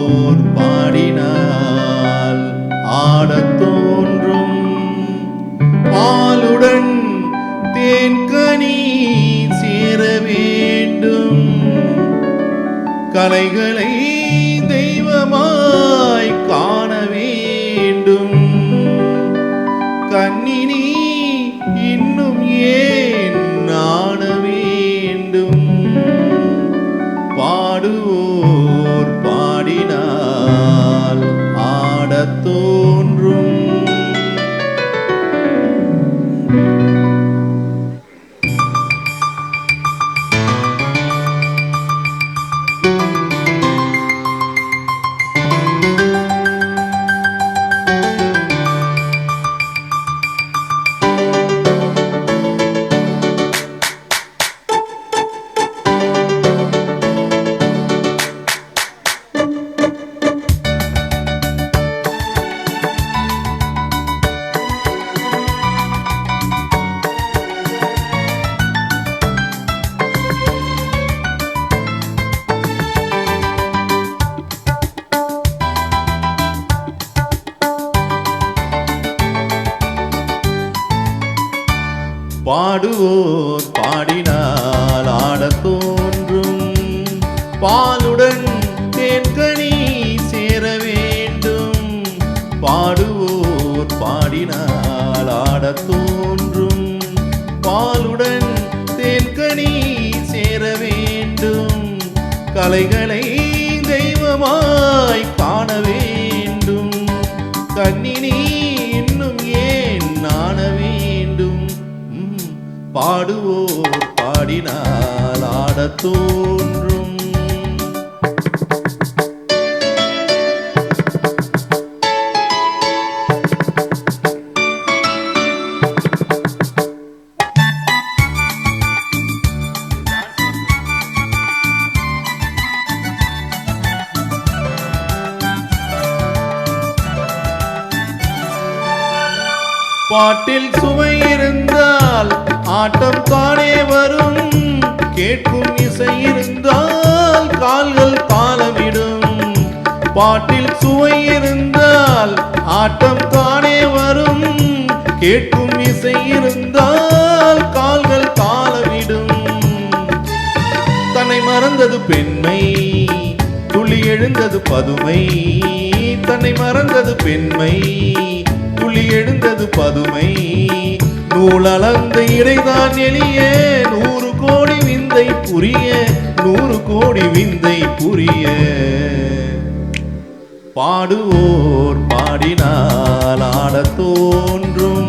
பாடுவோர் பாடினால் ஆடத் தோன்றும். பாலுடன் தேன்கனி சேர வேண்டும். கலைகளை தெய்வமாய் காண வேண்டும். கண்ணினி இன்னும் ஏன் நாண வேண்டும். பாடுவோர் பாடினால் ஆடத் தோன்றும். பாடுவோர் பாடினால் ஆடத் தோன்றும். பாலுடன் தேன்கனி சேர வேண்டும். பாடுவோர் பாடினால் ஆடத் தோன்றும். பாலுடன் தேன்கனி சேர வேண்டும். கலைகளை தெய்வமாய் காண வேண்டும். கண்ணினி இன்னும் ஏன் நாண வேண்டும். பாடுவோர் பாடினால் ஆடத் தோன்றும். பாட்டில் சுவை இருந்தால் ஆட்டம் தானே வரும். கேட்கும் இசை இருந்தால் கால்கள் தாளமிடும். பாட்டில் சுவை இருந்தால் ஆட்டம் தானே வரும். கேட்கும் இசை இருந்தால் கால்கள் தாளமிடும். தன்னை மறந்தது பெண்மை, துளி எழுந்தது பதுமை. தன்னை மறந்தது பெண்மை, துளி எழுந்தது பதுமை. நூலளந்த இடைதான் எளிய 100 கோடி விந்தை புரிய. 100 கோடி விந்தை புரிய. பாடுவோர் பாடினால் ஆடத் தோன்றும்.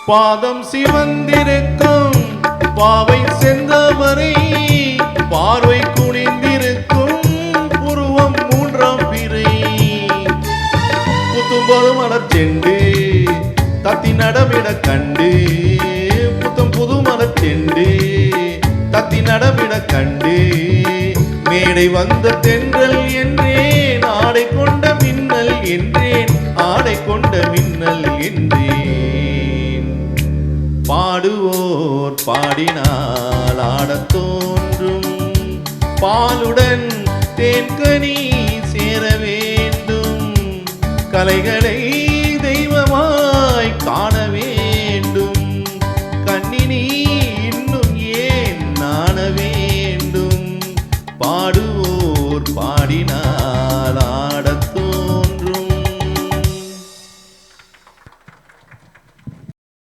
பாதம் சிவந்திருக்கும் பாவை செந்தமரை. பார்வை குனிந்திருக்கும் புருவம் 3ஆம் பிறை. புத்தும்போது மலர்ச்செண்டு தத்தி நடமிட கண்டு. புத்தும் புது மலர்ச்செண்டு தத்தி நடமிட கண்டு. மேடை வந்த தென்றல் என்றேன், ஆடை கொண்ட மின்னல் என்றேன். ஆடை கொண்ட மின்னல் என்றேன். பாடுவோர் பாடினால் ஆடத் தோன்றும். பாலுடன் தேன்கனி சேர வேண்டும். கலைகளை தெய்வமாய் காண வேண்டும். கண்ணினி இன்னும் ஏன் நாண வேண்டும். பாடுவோர் பாடினால்